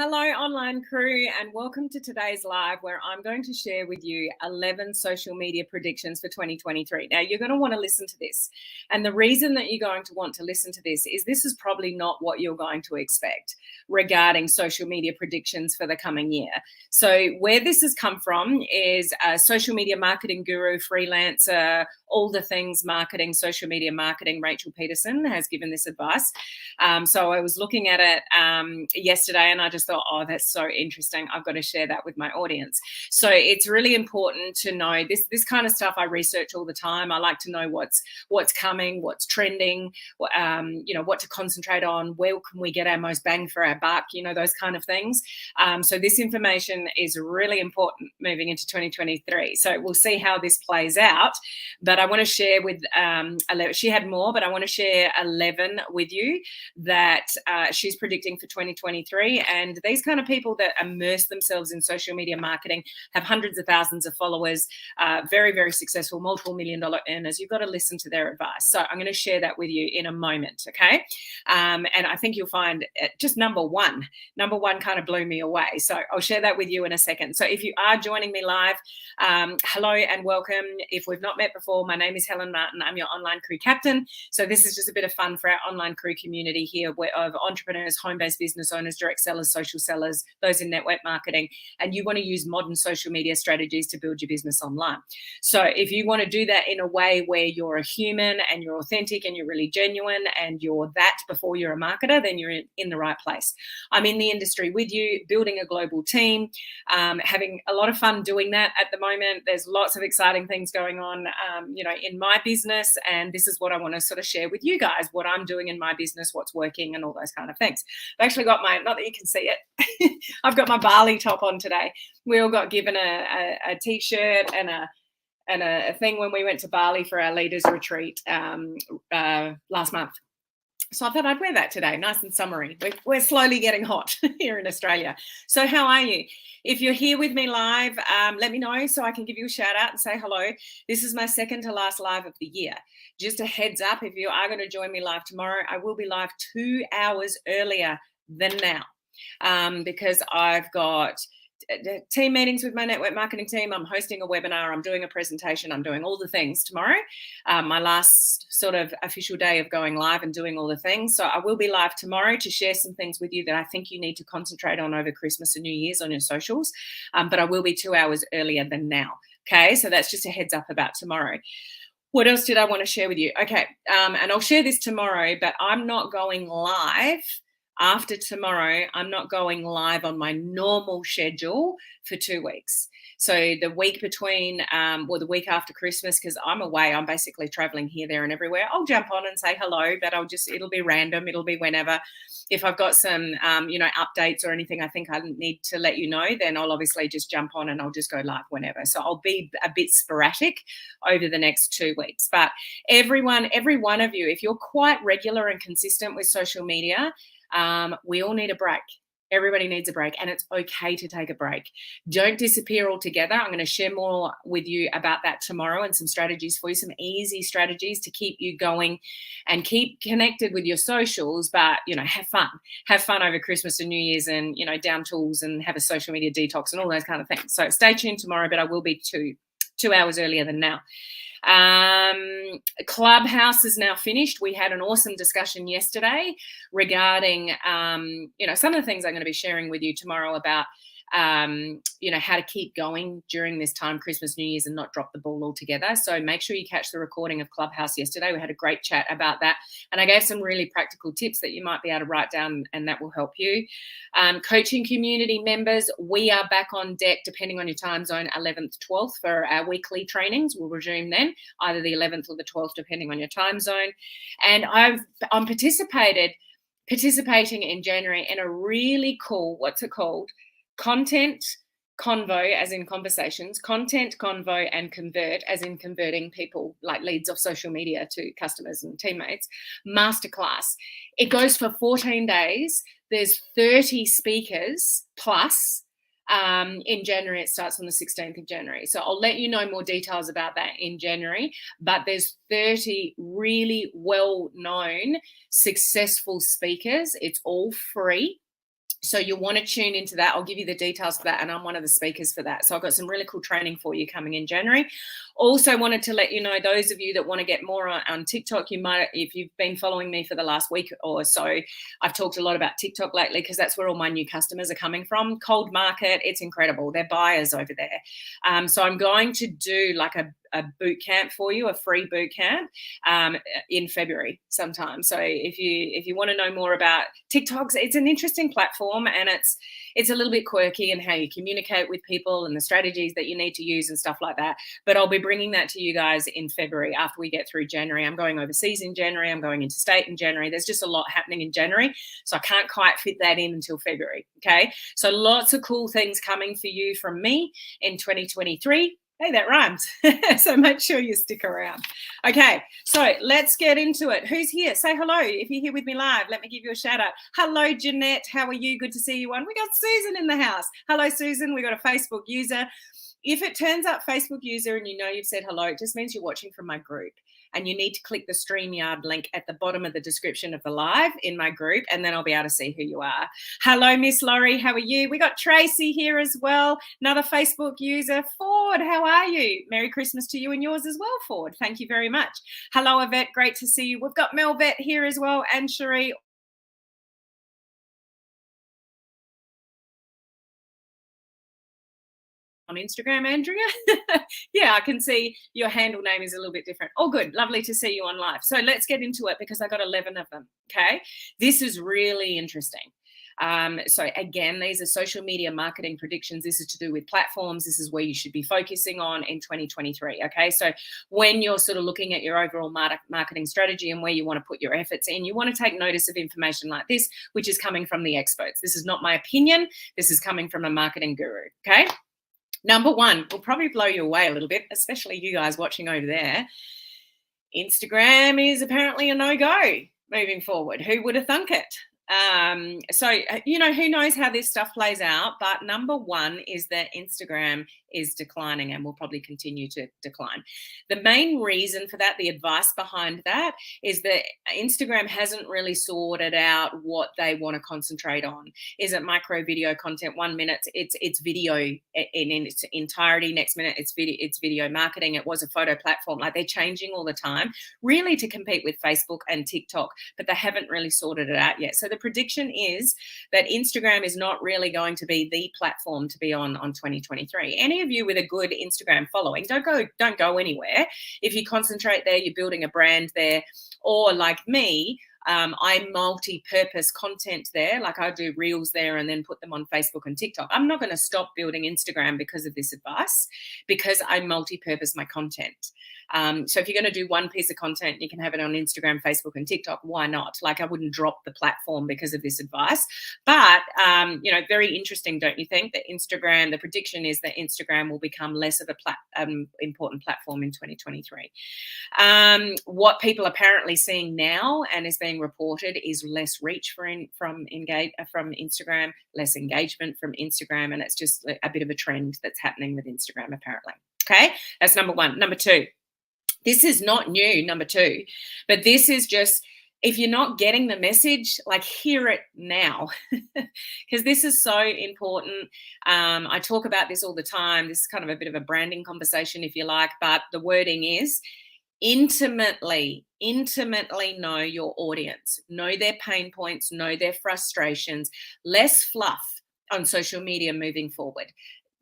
Hello, online crew, and welcome to today's live where I'm going to share with you 11 social media predictions for 2023. Now, you're going to want to listen to this. And the reason that you're going to want to listen to this is probably not what you're going to expect regarding social media predictions for the coming year. So where this has come from is a social media marketing guru, freelancer, all the things marketing, social media marketing, Rachel Peterson has given this advice. So I was looking at it yesterday and I just thought, oh, that's so interesting. I've got to share that with my audience. So it's really important to know this kind of stuff. I research all the time. I like to know what's coming, what's trending, what to concentrate on, where can we get our most bang for our buck, those kind of things. So this information is really important moving into 2023. So we'll see how this plays out. But I want to share with 11, she had more, but I want to share 11 with you that she's predicting for 2023. And these kind of people that immerse themselves in social media marketing have hundreds of thousands of followers, very, very successful, multiple $1 million earners. You've got to listen to their advice. So I'm going to share that with you in a moment, okay? And I think you'll find just number one kind of blew me away. So I'll share that with you in a second. So if you are joining me live, hello and welcome. If we've not met before, my name is Helen Martin. I'm your online crew captain. So this is just a bit of fun for our online crew community here of entrepreneurs, home-based business owners, direct sellers, social sellers, those in network marketing, and you want to use modern social media strategies to build your business online. So if you want to do that in a way where you're a human and you're authentic and you're really genuine and you're that before you're a marketer, then you're in the right place. I'm in the industry with you, building a global team, having a lot of fun doing that at the moment. There's lots of exciting things going on, in my business, and this is what I want to sort of share with you guys, what I'm doing in my business, what's working, and all those kind of things. I've actually got not that you can see it, I've got my Bali top on today. We all got given a t-shirt and a thing when we went to Bali for our leaders retreat last month. So I thought I'd wear that today, nice and summery. We're slowly getting hot here in Australia. So how are you? If you're here with me live, let me know so I can give you a shout out and say hello. This is my second to last live of the year. Just a heads up, if you are going to join me live tomorrow, I will be live 2 hours earlier than now because I've got team meetings with my network marketing team. I'm hosting a webinar. I'm doing a presentation. I'm doing all the things tomorrow. My last sort of official day of going live and doing all the things. So I will be live tomorrow to share some things with you that I think you need to concentrate on over Christmas and New Year's on your socials. But I will be 2 hours earlier than now. Okay, so that's just a heads up about tomorrow. What else did I want to share with you? Okay, and I'll share this tomorrow, but I'm not going live. After tomorrow, I'm not going live on my normal schedule for 2 weeks. So the week between, the week after Christmas, because I'm away, I'm basically traveling here, there, and everywhere. I'll jump on and say hello, but it'll be random. It'll be whenever. If I've got some, updates or anything I think I need to let you know, then I'll obviously just jump on and I'll just go live whenever. So I'll be a bit sporadic over the next 2 weeks. But every one of you, if you're quite regular and consistent with social media, we all need a break. Everybody needs a break, and it's okay to take a break. Don't disappear altogether. I'm going to share more with you about that tomorrow and some strategies for you, some easy strategies to keep you going and keep connected with your socials, but, have fun. Have fun over Christmas and New Year's and, down tools and have a social media detox and all those kind of things. So stay tuned tomorrow, but I will be two hours earlier than now. Clubhouse is now finished. We had an awesome discussion yesterday regarding, some of the things I'm going to be sharing with you tomorrow about, how to keep going during this time, Christmas, New Year's, and not drop the ball altogether. So make sure you catch the recording of Clubhouse yesterday. We had a great chat about that. And I gave some really practical tips that you might be able to write down, and that will help you. Coaching community members, we are back on deck, depending on your time zone, 11th, 12th for our weekly trainings. We'll resume then, either the 11th or the 12th, depending on your time zone. And I'm participating in January in a really cool, what's it called? Content Convo, as in conversations, Content Convo, and Convert, as in converting people like leads off social media to customers and teammates, masterclass. It goes for 14 days. There's 30 speakers plus. In January, it starts on the 16th of January. So I'll let you know more details about that in January. But there's 30 really well-known, successful speakers. It's all free. So you'll want to tune into that. I'll give you the details for that, and I'm one of the speakers for that. So I've got some really cool training for you coming in January. Also wanted to let you know, those of you that want to get more on TikTok, you might, if you've been following me for the last week or so, I've talked a lot about TikTok lately because that's where all my new customers are coming from. Cold market, it's incredible. They're buyers over there. So I'm going to do like a boot camp for you, a free boot camp in February sometime. So if you want to know more about TikToks, it's an interesting platform, and it's a little bit quirky in how you communicate with people and the strategies that you need to use and stuff like that. But I'll be bringing that to you guys in February after we get through January. I'm going overseas in January. I'm going interstate in January. There's just a lot happening in January, so I can't quite fit that in until February. Okay, so lots of cool things coming for you from me in 2023. Hey, that rhymes. So make sure you stick around. Okay, so let's get into it. Who's here? Say hello. If you're here with me live, let me give you a shout out. Hello, Jeanette. How are you? Good to see you on. We got Susan in the house. Hello, Susan. We got a Facebook user. If it turns up Facebook user and you know you've said hello, it just means you're watching from my group. And you need to click the StreamYard link at the bottom of the description of the live in my group, and then I'll be able to see who you are. Hello, Miss Laurie. How are you? We got Tracy here as well, another Facebook user. Ford, how are you? Merry Christmas to you and yours as well, Ford. Thank you very much. Hello, Yvette. Great to see you. We've got Melvet here as well, and Cherie. On Instagram, Andrea. Yeah, I can see your handle name is a little bit different. All good. Lovely to see you on live. So let's get into it because I got 11 of them. Okay. This is really interesting. So again, these are social media marketing predictions. This is to do with platforms. This is where you should be focusing on in 2023. Okay. So when you're sort of looking at your overall marketing strategy and where you want to put your efforts in, you want to take notice of information like this, which is coming from the experts. This is not my opinion. This is coming from a marketing guru. Okay. Number one will probably blow you away a little bit, especially you guys watching over there. Instagram is apparently a no-go moving forward. Who would have thunk it? So, you know, who knows how this stuff plays out, but number one is that Instagram is declining and will probably continue to decline. The main reason for that, the advice behind that, is that Instagram hasn't really sorted out what they want to concentrate on. Is it micro video content? 1 minute it's video in its entirety. Next minute it's video marketing. It was a photo platform. Like, they're changing all the time, really to compete with Facebook and TikTok, but they haven't really sorted it out yet. So the prediction is that Instagram is not really going to be the platform to be on 2023. Any of you with a good Instagram following, don't go anywhere. If you concentrate there, you're building a brand there. Or like me, I multi-purpose content there. Like, I do reels there and then put them on Facebook and TikTok. I'm not going to stop building Instagram because of this advice, because I multi-purpose my content. So if you're going to do one piece of content, you can have it on Instagram, Facebook, and TikTok. Why not? Like, I wouldn't drop the platform because of this advice. But, you know, very interesting, don't you think? That Instagram, the prediction is that Instagram will become less of a important platform in 2023. What people are apparently seeing now and is being reported is less reach from Instagram, less engagement from Instagram, and it's just a bit of a trend that's happening with Instagram apparently. Okay, that's number one. Number two, this is not new, number two, but this is just, if you're not getting the message, like, hear it now, because this is so important. I talk about this all the time. This is kind of a bit of a branding conversation, if you like, but the wording is intimately know your audience, know their pain points, know their frustrations, less fluff on social media moving forward.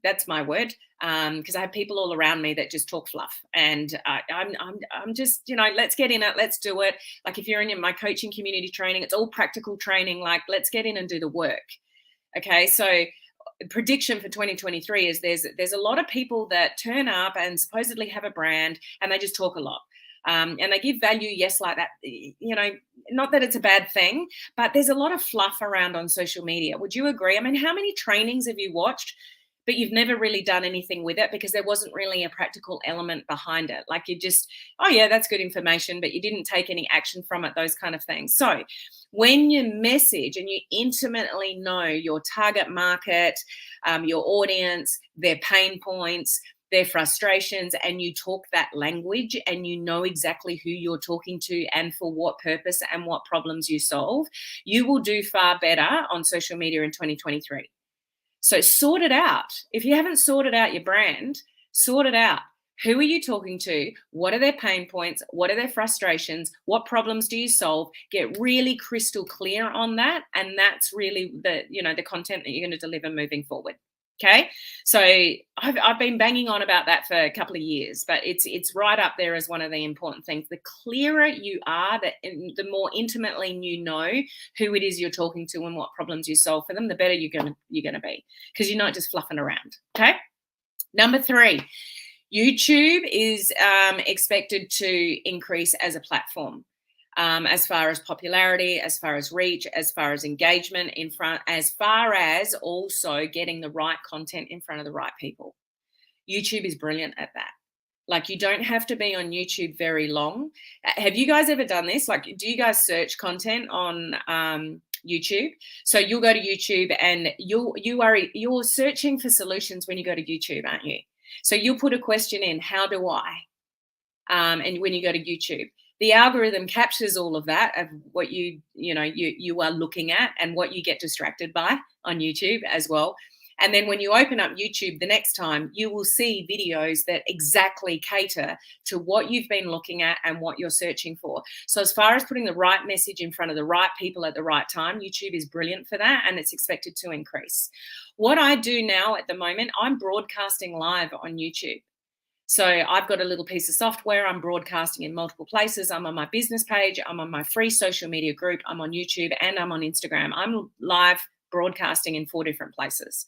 That's my word, because I have people all around me that just talk fluff, and I'm just, you know, let's get in it, let's do it. Like, if you're in my coaching community training, it's all practical training. Like, let's get in and do the work. Okay, so prediction for 2023 is there's a lot of people that turn up and supposedly have a brand, and they just talk a lot. And they give value, yes, like that, you know, not that it's a bad thing, but there's a lot of fluff around on social media. Would you agree? I mean, how many trainings have you watched, but you've never really done anything with it because there wasn't really a practical element behind it? Like, you just, oh yeah, that's good information, but you didn't take any action from it, those kind of things. So when you message and you intimately know your target market, your audience, their pain points, their frustrations, and you talk that language and you know exactly who you're talking to and for what purpose and what problems you solve, you will do far better on social media in 2023. So sort it out. If you haven't sorted out your brand, sort it out. Who are you talking to? What are their pain points? What are their frustrations? What problems do you solve? Get really crystal clear on that. And that's really the content that you're going to deliver moving forward. Okay. So I've been banging on about that for a couple of years, but it's right up there as one of the important things. The clearer you are, the more intimately you know who it is you're talking to and what problems you solve for them, the better you're gonna be, because you're not just fluffing around. Okay. Number 3, YouTube is expected to increase as a platform. As far as popularity, as far as reach, as far as engagement as far as also getting the right content in front of the right people. YouTube is brilliant at that. Like, you don't have to be on YouTube very long. Have you guys ever done this? Like, do you guys search content on YouTube? So you'll go to YouTube and you're searching for solutions when you go to YouTube, aren't you? So you'll put a question in, how do I? And when you go to YouTube, the algorithm captures all of that of what you are looking at and what you get distracted by on YouTube as well. And then when you open up YouTube the next time, you will see videos that exactly cater to what you've been looking at and what you're searching for. So as far as putting the right message in front of the right people at the right time, YouTube is brilliant for that, and it's expected to increase. What I do now at the moment, I'm broadcasting live on YouTube. So I've got a little piece of software. I'm broadcasting in multiple places. I'm on my business page. I'm on my free social media group. I'm on YouTube and I'm on Instagram. I'm live broadcasting in 4 different places.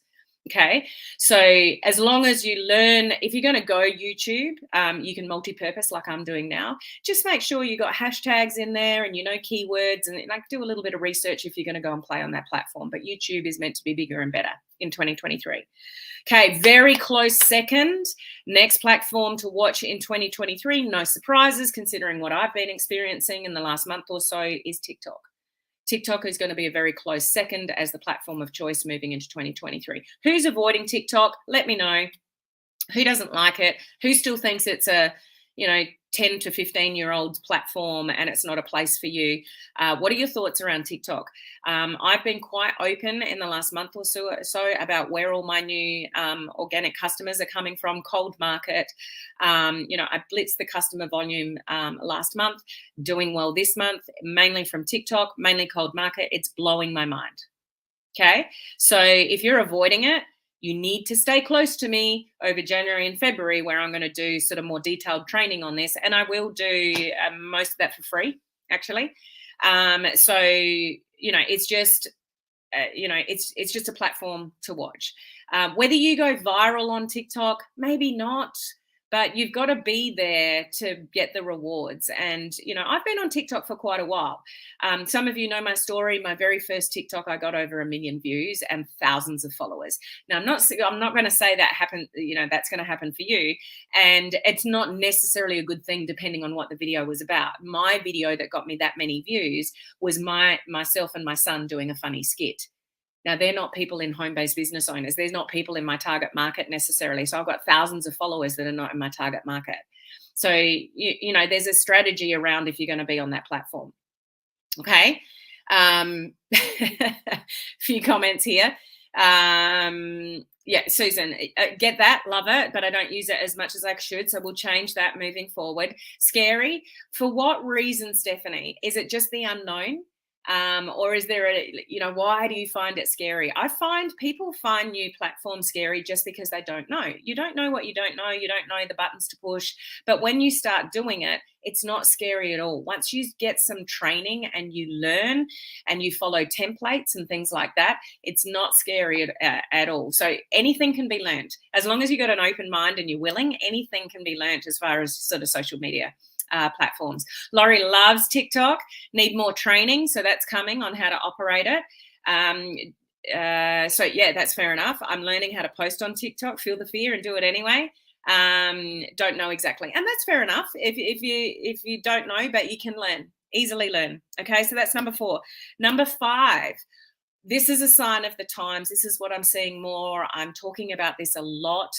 Okay. So as long as you learn, if you're going to go YouTube, you can multi-purpose like I'm doing now. Just make sure you got hashtags in there and keywords, and like do a little bit of research if you're going to go and play on that platform. But YouTube is meant to be bigger and better in 2023. Okay, very close second. Next platform to watch in 2023, no surprises considering what I've been experiencing in the last month or so, is TikTok. TikTok is going to be a very close second as the platform of choice moving into 2023. Who's avoiding TikTok? Let me know. Who doesn't like it? Who still thinks it's a 10 to 15-year-old platform and it's not a place for you? What are your thoughts around TikTok? I've been quite open in the last month or so about where all my new organic customers are coming from. Cold market. I blitzed the customer volume last month, doing well this month, mainly from TikTok, mainly cold market. It's blowing my mind. Okay. So if you're avoiding it, you need to stay close to me over January and February, where I'm going to do sort of more detailed training on this. And I will do most of that for free, actually. So, it's just, it's just a platform to watch. Whether you go viral on TikTok, maybe not, but you've got to be there to get the rewards. And, I've been on TikTok for quite a while. Some of you know my story. My very first TikTok, I got over 1 million views and thousands of followers. Now, I'm not going to say that happened, that's going to happen for you. And it's not necessarily a good thing depending on what the video was about. My video that got me that many views was myself and my son doing a funny skit. Now, they're not people in home-based business owners. There's not people in my target market necessarily. So I've got thousands of followers that are not in my target market. So, there's a strategy around if you're going to be on that platform. Okay. Few comments here. Yeah, Susan, get that, love it, but I don't use it as much as I should. So we'll change that moving forward. Scary. For what reason, Stephanie? Is it just the unknown? Or is there why do you find it scary? I find people find new platforms scary just because they don't know. You don't know what you don't know. You don't know the buttons to push. But when you start doing it, it's not scary at all. Once you get some training and you learn and you follow templates and things like that, it's not scary at all. So anything can be learned. As long as you've got an open mind and you're willing, anything can be learned as far as sort of social media platforms. Laurie loves TikTok, need more training. So that's coming on how to operate it. So yeah, that's fair enough. I'm learning how to post on TikTok, feel the fear and do it anyway. Don't know exactly. And that's fair enough. If you don't know, but you can easily learn. Okay. So that's number 4. Number 5, this is a sign of the times. This is what I'm seeing more. I'm talking about this a lot.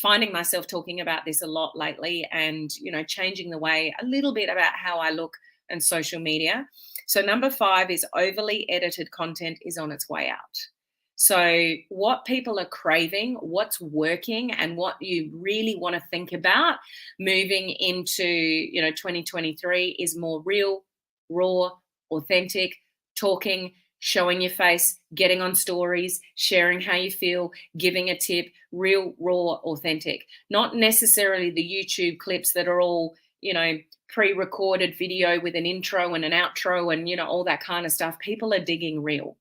finding myself talking about this a lot lately and, changing the way a little bit about how I look and social media. So number 5 is overly edited content is on its way out. So what people are craving, what's working, and what you really want to think about moving into, 2023 is more real, raw, authentic, talking, showing your face, getting on stories, sharing how you feel, giving a tip, real, raw, authentic. Not necessarily the YouTube clips that are all, pre-recorded video with an intro and an outro and, all that kind of stuff. People are digging real.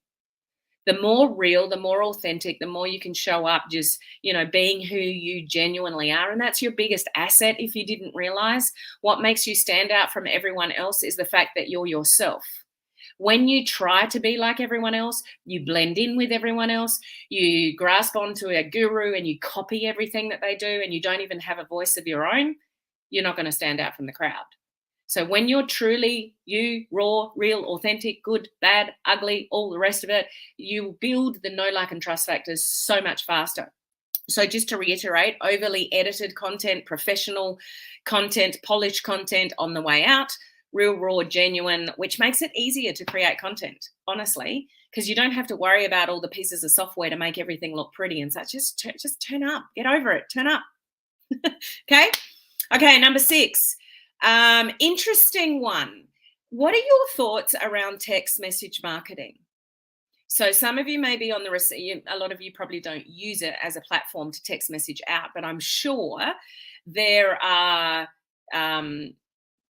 The more real, the more authentic, the more you can show up just, being who you genuinely are. And that's your biggest asset if you didn't realize. What makes you stand out from everyone else is the fact that you're yourself. When you try to be like everyone else, you blend in with everyone else, you grasp onto a guru and you copy everything that they do and you don't even have a voice of your own, you're not going to stand out from the crowd. So when you're truly you, raw, real, authentic, good, bad, ugly, all the rest of it, you build the know, like, and trust factors so much faster. So just to reiterate, overly edited content, professional content, polished content on the way out, real, raw, genuine, which makes it easier to create content, honestly, because you don't have to worry about all the pieces of software to make everything look pretty and such. Just turn up, get over it, turn up. Okay, number 6. Interesting one. What are your thoughts around text message marketing? So some of you may be on the receive. A lot of you probably don't use it as a platform to text message out, but I'm sure there are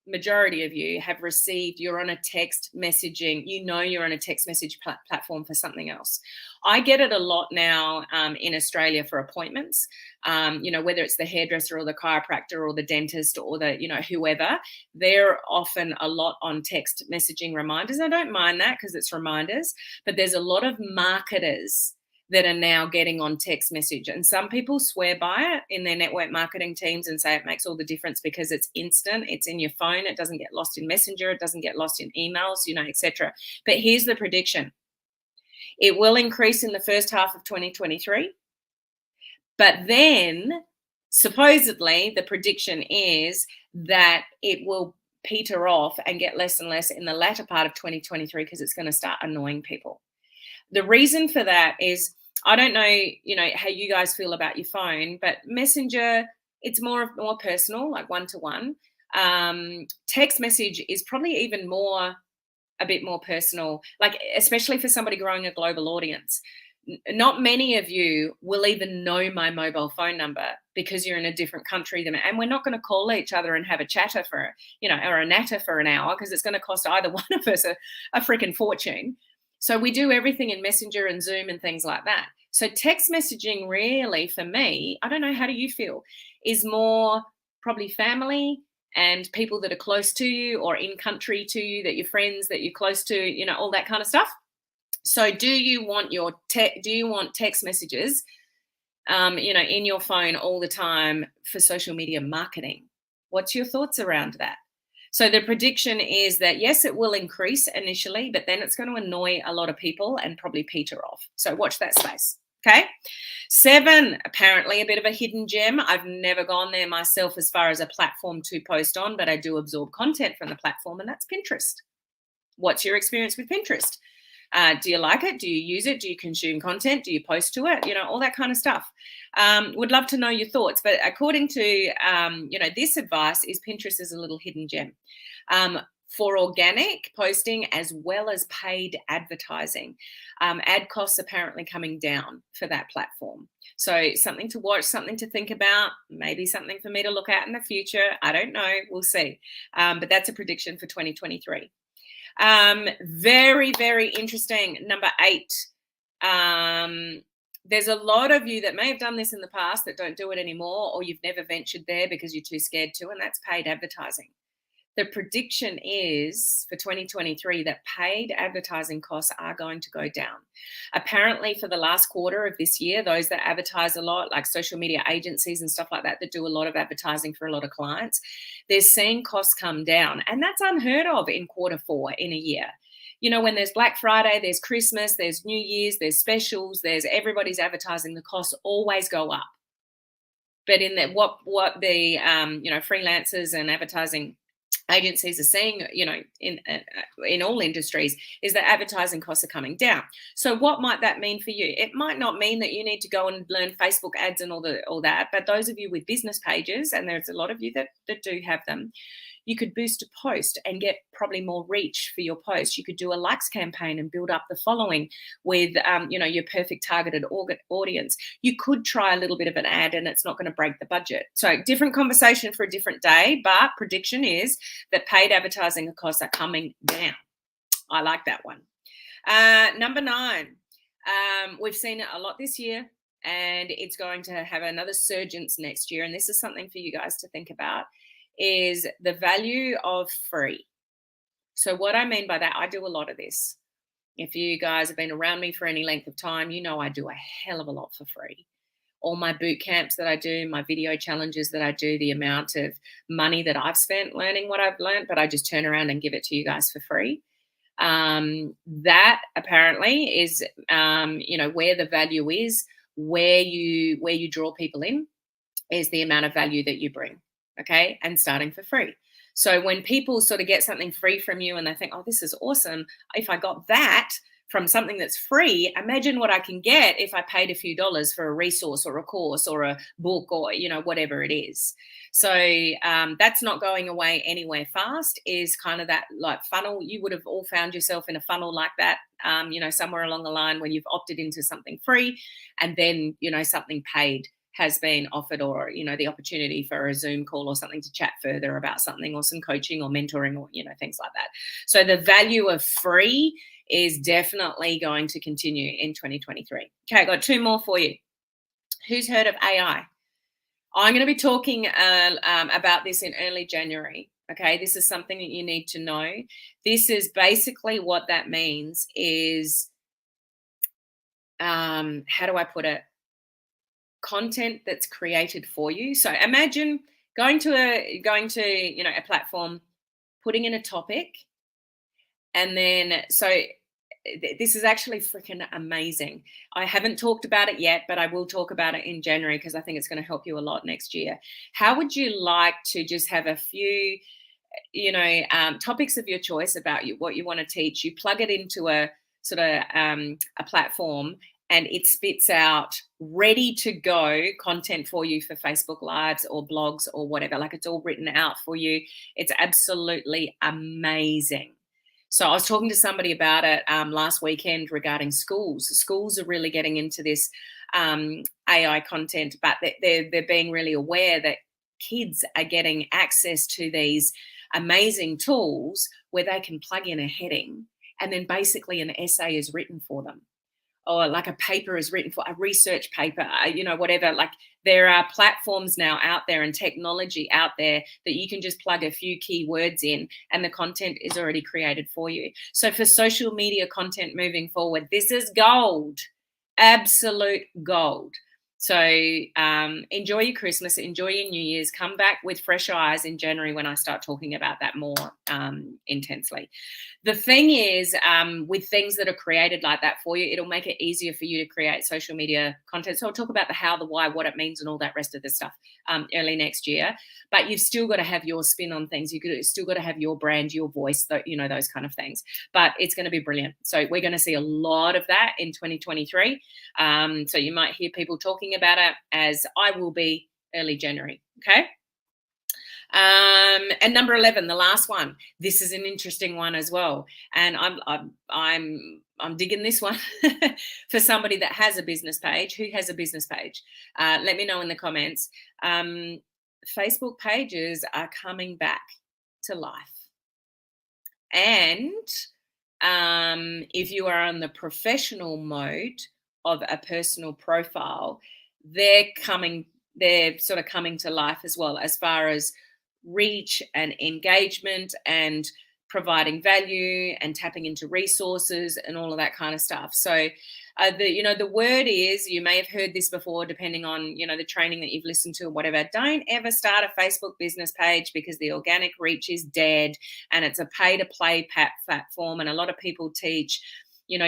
majority of you have received, you're on a text messaging, you're on a text message platform for something else. I get it a lot now in Australia for appointments, whether it's the hairdresser or the chiropractor or the dentist or the, whoever, they're often a lot on text messaging reminders. I don't mind that because it's reminders, but there's a lot of marketers that are now getting on text message. And some people swear by it in their network marketing teams and say it makes all the difference because it's instant, it's in your phone, it doesn't get lost in Messenger, it doesn't get lost in emails, etc. But here's the prediction. It will increase in the first half of 2023. But then supposedly the prediction is that it will peter off and get less and less in the latter part of 2023 because it's going to start annoying people. The reason for that is, I don't know, how you guys feel about your phone, but Messenger, it's more personal, like one-to-one. Text message is probably even a bit more personal, like especially for somebody growing a global audience. Not many of you will even know my mobile phone number because you're in a different country than me. And we're not going to call each other and have a chatter for, or a natter for an hour because it's going to cost either one of us a freaking fortune. So we do everything in Messenger and Zoom and things like that. So text messaging really for me, I don't know, how do you feel, is more probably family and people that are close to you or in country to you, that you're friends, that you're close to, all that kind of stuff. So do you want text messages, in your phone all the time for social media marketing? What's your thoughts around that? So the prediction is that, yes, it will increase initially, but then it's going to annoy a lot of people and probably peter off. So watch that space. Okay. 7, apparently a bit of a hidden gem. I've never gone there myself as far as a platform to post on, but I do absorb content from the platform, and that's Pinterest. What's your experience with Pinterest? Do you like it? Do you use it? Do you consume content? Do you post to it? All that kind of stuff. Would love to know your thoughts. But according to, this advice is Pinterest is a little hidden gem for organic posting as well as paid advertising. Ad costs apparently coming down for that platform. So something to watch, something to think about, maybe something for me to look at in the future. I don't know. We'll see. But that's a prediction for 2023. Very, very interesting. Number 8. There's a lot of you that may have done this in the past that don't do it anymore, or you've never ventured there because you're too scared to, and that's paid advertising. The prediction is for 2023 that paid advertising costs are going to go down. Apparently for the last quarter of this year, those that advertise a lot, like social media agencies and stuff like that, that do a lot of advertising for a lot of clients, they're seeing costs come down. And that's unheard of in quarter 4 in a year. When there's Black Friday, there's Christmas, there's New Year's, there's specials, there's everybody's advertising, the costs always go up. But in that, what the freelancers and advertising agencies are seeing, in all industries, is that advertising costs are coming down. So what might that mean for you? It might not mean that you need to go and learn Facebook ads and all that, but those of you with business pages, and there's a lot of you that do have them, you could boost a post and get probably more reach for your post. You could do a likes campaign and build up the following with, your perfect targeted audience. You could try a little bit of an ad and it's not going to break the budget. So different conversation for a different day, but prediction is that paid advertising costs are coming down. I like that one. Number 9, we've seen it a lot this year, and it's going to have another surgence next year. And this is something for you guys to think about, is the value of free. So what I mean by that, I do a lot of this. If you guys have been around me for any length of time, you know I do a hell of a lot for free. All my boot camps that I do, my video challenges that I do, the amount of money that I've spent learning what I've learned, but I just turn around and give it to you guys for free. That apparently is, where the value is, where you draw people in, is the amount of value that you bring. Okay, and starting for free. So when people sort of get something free from you and they think, oh, this is awesome, if I got that from something that's free, imagine what I can get if I paid a few dollars for a resource or a course or a book or, whatever it is. So that's not going away anywhere fast, is kind of that like funnel. You would have all found yourself in a funnel like that, somewhere along the line when you've opted into something free and then, something paid has been offered, or the opportunity for a Zoom call or something to chat further about something, or some coaching or mentoring, or things like that. So the value of free is definitely going to continue in 2023. Okay, I got 2 more for you. Who's heard of AI? I'm going to be talking about this in early January. Okay, this is something that you need to know. This is basically what that means is, how do I put it? Content that's created for you. So imagine going to a platform, putting in a topic, and then this is actually freaking amazing. I haven't talked about it yet, but I will talk about it in January because I think it's going to help you a lot next year. How would you like to just have a few topics of your choice about what you want to teach? You plug it into a sort of a platform, and it spits out ready to go content for you for Facebook Lives or blogs or whatever. Like, it's all written out for you. It's absolutely amazing. So I was talking to somebody about it last weekend regarding schools. Schools are really getting into this AI content, but they're being really aware that kids are getting access to these amazing tools where they can plug in a heading and then basically an essay is written for them. Or like a paper is written for, a research paper, whatever. Like, there are platforms now out there and technology out there that you can just plug a few keywords in and the content is already created for you. So for social media content moving forward, this is gold, absolute gold. So enjoy your Christmas, enjoy your New Year's, come back with fresh eyes in January when I start talking about that more intensely. The thing is, with things that are created like that for you, it'll make it easier for you to create social media content. So I'll talk about the how, the why, what it means and all that rest of the stuff early next year. But you've still got to have your spin on things. You've still got to have your brand, your voice, those kind of things. But it's going to be brilliant. So we're going to see a lot of that in 2023. So you might hear people talking about it, as I will be early January. Okay. And number 11, the last one. This is an interesting one as well, and I'm digging this one for somebody that has a business page. Who has a business page? Let me know in the comments. Facebook pages are coming back to life, and if you are on the professional mode of a personal profile, they're sort of coming to life as well, as far as reach and engagement and providing value and tapping into resources and all of that kind of stuff. So the word is, you may have heard this before, depending on the training that you've listened to or whatever, don't ever start a Facebook business page because the organic reach is dead and it's a pay to play platform, and a lot of people teach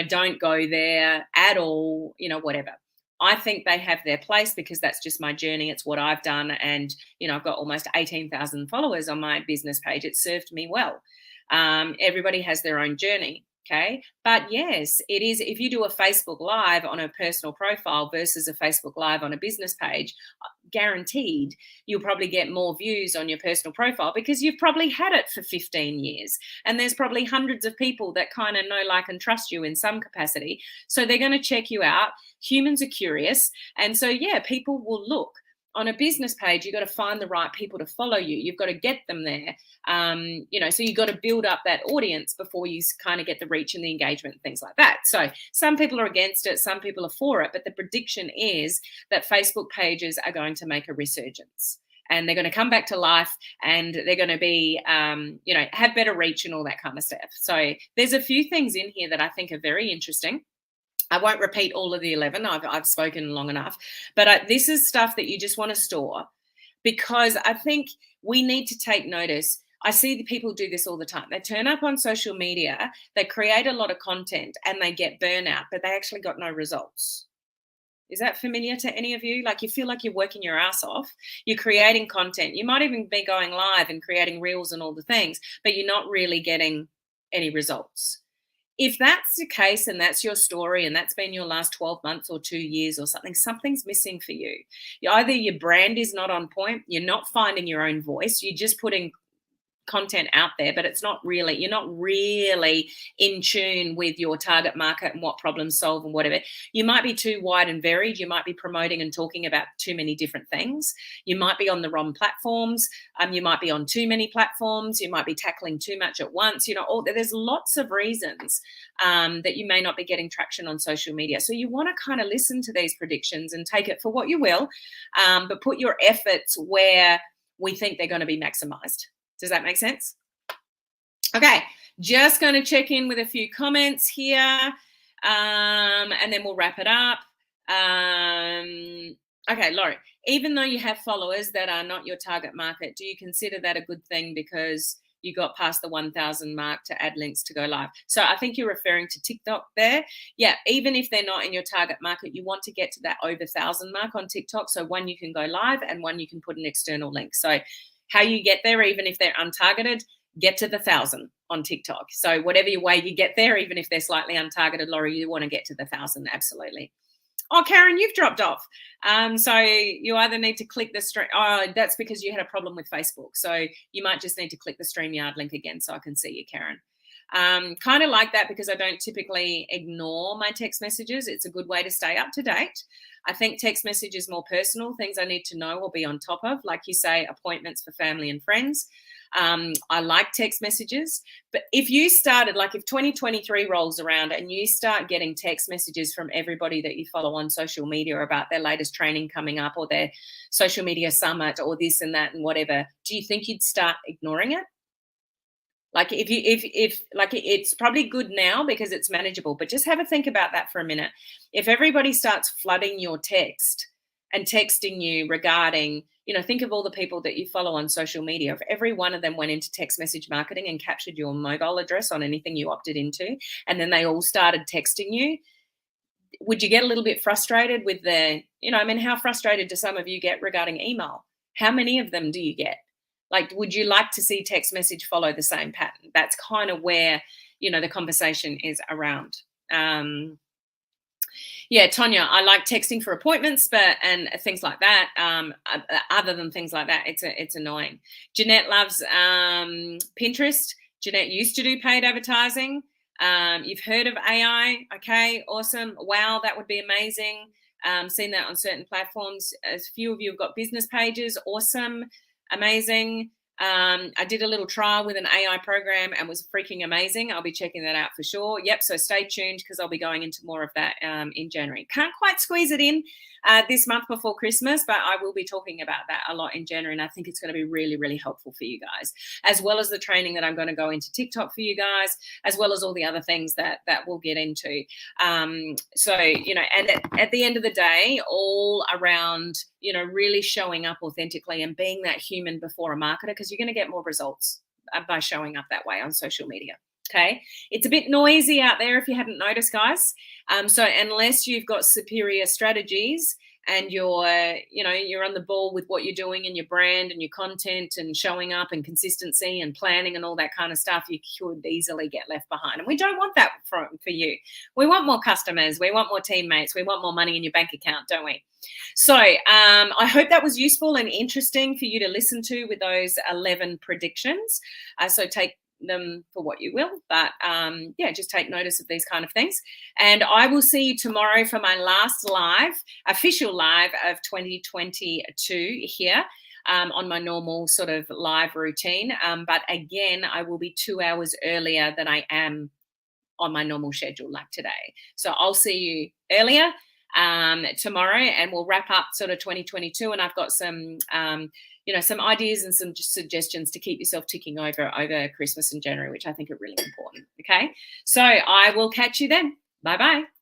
don't go there at all, whatever. I think they have their place because that's just my journey. It's what I've done. And, I've got almost 18,000 followers on my business page. It served me well. Everybody has their own journey. Okay. But yes, it is. If you do a Facebook Live on a personal profile versus a Facebook Live on a business page, guaranteed you'll probably get more views on your personal profile because you've probably had it for 15 years. And there's probably hundreds of people that kind of know, like, and trust you in some capacity. So they're going to check you out. Humans are curious. And so, yeah, people will look. On a business page, you've got to find the right people to follow you. You've got to get them there. So you've got to build up that audience before you kind of get the reach and the engagement and things like that. So some people are against it, some people are for it, but the prediction is that Facebook pages are going to make a resurgence. And they're going to come back to life, and they're going to be, have better reach and all that kind of stuff. So there's a few things in here that I think are very interesting. I won't repeat all of the 11. I've spoken long enough. But this is stuff that you just want to store, because I think we need to take notice. I see the people do this all the time. They turn up on social media, they create a lot of content, and they get burnout, but they actually got no results. Is that familiar to any of you? Like, you feel like you're working your ass off. You're creating content. You might even be going live and creating reels and all the things, but you're not really getting any results. If that's the case and that's your story and that's been your last 12 months or 2 years or something, something's missing for you. Either your brand is not on point, you're not finding your own voice, you're just putting content out there, but you're not really in tune with your target market and what problems solve and whatever. You might be too wide and varied. You might be promoting and talking about too many different things. You might be on the wrong platforms. You might be on too many platforms. You might be tackling too much at once. There's lots of reasons that you may not be getting traction on social media. So you want to kind of listen to these predictions and take it for what you will, but put your efforts where we think they're going to be maximized. Does that make sense? Okay, just going to check in with a few comments here, and then we'll wrap it up. Okay, Laurie, even though you have followers that are not your target market, do you consider that a good thing because you got past the 1,000 mark to add links to go live? So I think you're referring to TikTok there. Yeah, even if they're not in your target market, you want to get to that over 1,000 mark on TikTok. So one, you can go live, and one, you can put an external link. So how you get there, even if they're untargeted, get to the 1,000 on TikTok. So whatever way you get there, even if they're slightly untargeted, Laurie, you want to get to the 1,000, absolutely. Oh, Karen, you've dropped off. So you either need to click the stream. Oh, that's because you had a problem with Facebook. So you might just need to click the StreamYard link again so I can see you, Karen. Kind of like that because I don't typically ignore my text messages. It's a good way to stay up to date. I think text message is more personal. Things I need to know will be on top of, like you say, appointments for family and friends. I like text messages, but if you started, like if 2023 rolls around and you start getting text messages from everybody that you follow on social media about their latest training coming up or their social media summit or this and that and whatever, do you think you'd start ignoring it? Like if it's probably good now because it's manageable, but just have a think about that for a minute. If everybody starts flooding your text and texting you regarding, think of all the people that you follow on social media. If every one of them went into text message marketing and captured your mobile address on anything you opted into, and then they all started texting you, would you get a little bit frustrated with how frustrated do some of you get regarding email? How many of them do you get? Like, would you like to see text message follow the same pattern? That's kind of where, the conversation is around. Yeah, Tonya, I like texting for appointments, and things like that. Other than things like that, it's annoying. Jeanette loves Pinterest. Jeanette used to do paid advertising. You've heard of AI. Okay, awesome. Wow, that would be amazing. Seen that on certain platforms. A few of you have got business pages. Awesome. Amazing. I did a little trial with an AI program and was freaking amazing. I'll be checking that out for sure. Yep. So stay tuned because I'll be going into more of that in January. Can't quite squeeze it in this month before Christmas, but I will be talking about that a lot in January. And I think it's going to be really, really helpful for you guys, as well as the training that I'm going to go into TikTok for you guys, as well as all the other things that we'll get into. And at the end of the day, all around, really showing up authentically and being that human before a marketer, because you're going to get more results by showing up that way on social media. Okay, it's a bit noisy out there if you hadn't noticed, guys. So unless you've got superior strategies and you're on the ball with what you're doing in your brand and your content and showing up and consistency and planning and all that kind of stuff, you could easily get left behind. And we don't want that for you. We want more customers. We want more teammates. We want more money in your bank account, don't we? So I hope that was useful and interesting for you to listen to with those 11 predictions. So take them for what you will, but just take notice of these kind of things. And I will see you tomorrow for my last official live of 2022 here on my normal sort of live routine. But again, I will be 2 hours earlier than I am on my normal schedule like today. So I'll see you earlier tomorrow, and we'll wrap up sort of 2022. And I've got some some ideas and some suggestions to keep yourself ticking over Christmas and January, which I think are really important. Okay, so I will catch you then. Bye bye.